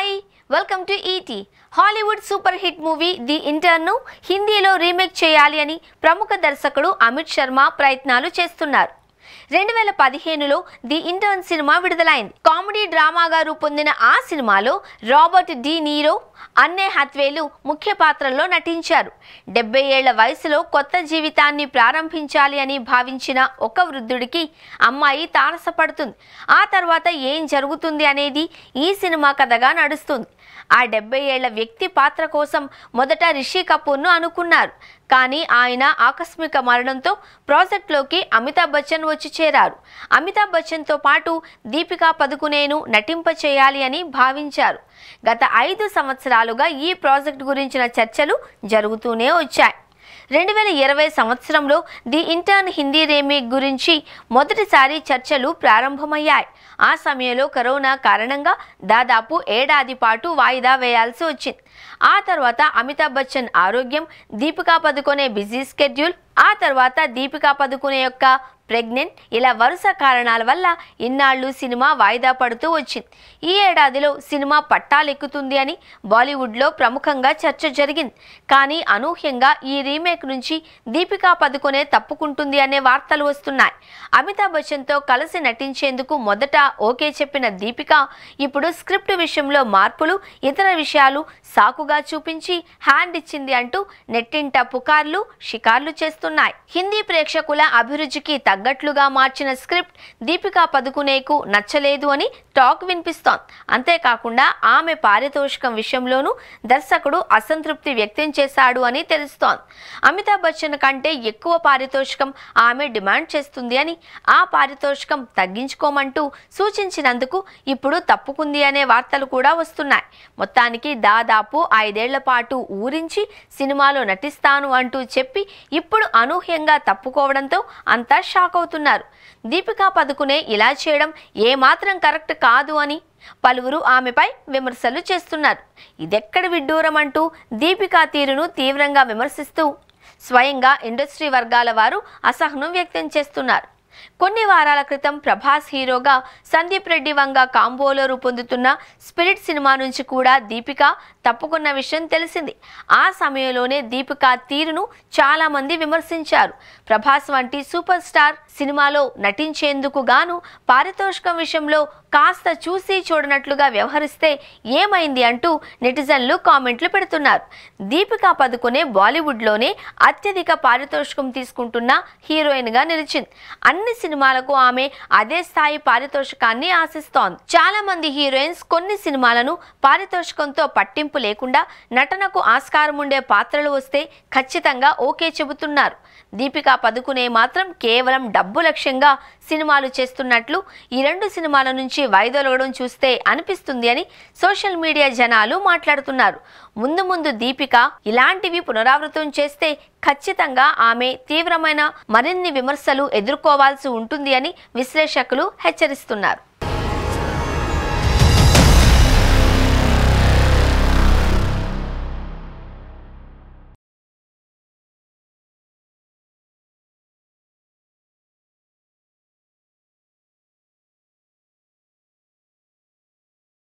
Hi welcome to ET. Hollywood super hit movie the intern ను హిందీలో remake చేయాలి అని ప్రముఖ దర్శకుడు అమిత్ శర్మ ప్రయత్నాలు చేస్తున్నారు. 2015లో ది ఇంటర్న్ సినిమా విడుదలైంది. కామెడీ డ్రామాగా రూపొందిన ఆ సినిమాలో రాబర్ట్ డి నీరో, అన్నే హత్వేలు ముఖ్య పాత్రల్లో నటించారు. 70 ఏళ్ల వయసులో కొత్త జీవితాన్ని ప్రారంభించాలి అని భావించిన ఒక వృద్ధుడికి అమ్మాయి తారసపడుతుంది. ఆ తర్వాత ఏం జరుగుతుంది అనేది ఈ సినిమా కథగా నడుస్తుంది. ఆ 70 ఏళ్ల వ్యక్తి పాత్ర కోసం మొదట రిషి కపూర్ను అనుకున్నారు. కానీ ఆయన ఆకస్మిక మరణంతో ప్రాజెక్ట్లోకి అమితాబ్ బచ్చన్ వచ్చి చేరారు. అమితాబ్ బచ్చన్తో పాటు దీపికా పదుకునేను నటింపచేయాలి అని భావించారు. గత 5 సంవత్సరాలుగా ఈ ప్రాజెక్ట్ గురించిన చర్చలు జరుగుతూనే వచ్చాయి. 2020 సంవత్సరంలో ది ఇంటర్న్ హిందీ రీమేక్ గురించి మొదటిసారి చర్చలు ప్రారంభమయ్యాయి. ఆ సమయంలో కరోనా కారణంగా దాదాపు ఏడాది పాటు వాయిదా వేయాల్సి వచ్చింది. ఆ తర్వాత అమితాబ్ బచ్చన్ ఆరోగ్యం, దీపికా పదుకొనే బిజీ స్కెడ్యూల్, ఆ తర్వాత దీపికా పదుకొనే యొక్క ప్రెగ్నెంట్, ఇలా వరుస కారణాల వల్ల ఇన్నాళ్లు సినిమా వాయిదా పడుతూ వచ్చింది. ఈ ఏడాదిలో సినిమా పట్టాలెక్కుతుంది అని బాలీవుడ్లో ప్రముఖంగా చర్చ జరిగింది. కానీ అనూహ్యంగా ఈ రీమేక్ నుంచి దీపికా పదుకొనే తప్పుకుంటుంది అనే వార్తలు వస్తున్నాయి. అమితాబ్ బచ్చన్తో కలిసి నటించేందుకు మొదట ఓకే చెప్పిన దీపిక ఇప్పుడు స్క్రిప్ట్ విషయంలో మార్పులు, ఇతర విషయాలు సాకుగా చూపించి హ్యాండ్ ఇచ్చింది అంటూ నెట్టింట పుకార్లు, షికార్లు చేస్తున్నాయి. హిందీ ప్రేక్షకుల అభిరుచికి తగ్గట్లుగా మార్చిన స్క్రిప్ట్ దీపికా పదుకునేకు నచ్చలేదు అని టాక్ వినిపిస్తోంది. అంతేకాకుండా ఆమె పారితోషికం విషయంలోనూ దర్శకుడు అసంతృప్తి వ్యక్తం చేశాడు అని తెలుస్తోంది. అమితాబ్ బచ్చన్ కంటే ఎక్కువ పారితోషికం ఆమె డిమాండ్ చేస్తుంది అని, ఆ పారితోషికం తగ్గించుకోమంటూ సూచించినందుకు ఇప్పుడు తప్పుకుంది అనే వార్తలు కూడా వస్తున్నాయి. మొత్తానికి దాదాపు 5 ఏళ్ల పాటు ఊరించి సినిమాలో నటిస్తాను అంటూ చెప్పి ఇప్పుడు అనూహ్యంగా తప్పుకోవడంతో అంతా షాక్ అవుతున్నారు. దీపికా పదుకునే ఇలా చేయడం ఏమాత్రం కరెక్ట్ కాదు అని పలువురు ఆమెపై విమర్శలు చేస్తున్నారు. ఇదెక్కడి విడ్డూరం అంటూ దీపికా తీరును తీవ్రంగా విమర్శిస్తూ స్వయంగా ఇండస్ట్రీ వర్గాల వారు అసహనం వ్యక్తం చేస్తున్నారు. కొన్ని వారాల క్రితం ప్రభాస్ హీరోగా సందీప్ రెడ్డి వంగ కాంబోలో రూపొందుతున్న స్పిరిట్ సినిమా నుంచి కూడా దీపిక తప్పుకున్న విషయం తెలిసింది. ఆ సమయంలోనే దీపిక తీరును చాలా మంది విమర్శించారు. ప్రభాస్ వంటి సూపర్ స్టార్ సినిమాలో నటించేందుకు గాను పారితోషికం విషయంలో కాస్త చూసి చూడనట్లుగా వ్యవహరిస్తే ఏమైంది అంటూ నెటిజన్లు కామెంట్లు పెడుతున్నారు. దీపికా పదుకునే బాలీవుడ్లోనే అత్యధిక పారితోషికం తీసుకుంటున్న హీరోయిన్గా నిలిచింది. అన్ని సినిమాలకు ఆమె అదే స్థాయి పారితోషికాన్ని ఆశిస్తోంది. చాలా మంది హీరోయిన్స్ కొన్ని సినిమాలను పారితోషికంతో పట్టింపు లేకుండా నటనకు ఆస్కారం ఉండే పాత్రలు వస్తే ఖచ్చితంగా ఓకే చెబుతున్నారు. దీపికా పదుకునే మాత్రం కేవలం డబ్బు లక్ష్యంగా సినిమాలు చేస్తున్నట్లు ఈ 2 సినిమాల నుంచి వైదొలగడం చూస్తే అనిపిస్తుంది అని సోషల్ మీడియా జనాలు మాట్లాడుతున్నారు. ముందు దీపిక ఇలాంటివి పునరావృతం చేస్తే ఖచ్చితంగా ఆమె తీవ్రమైన మరిన్ని విమర్శలు ఎదుర్కోవాల్సి ఉంటుంది అని విశ్లేషకులు హెచ్చరిస్తున్నారు.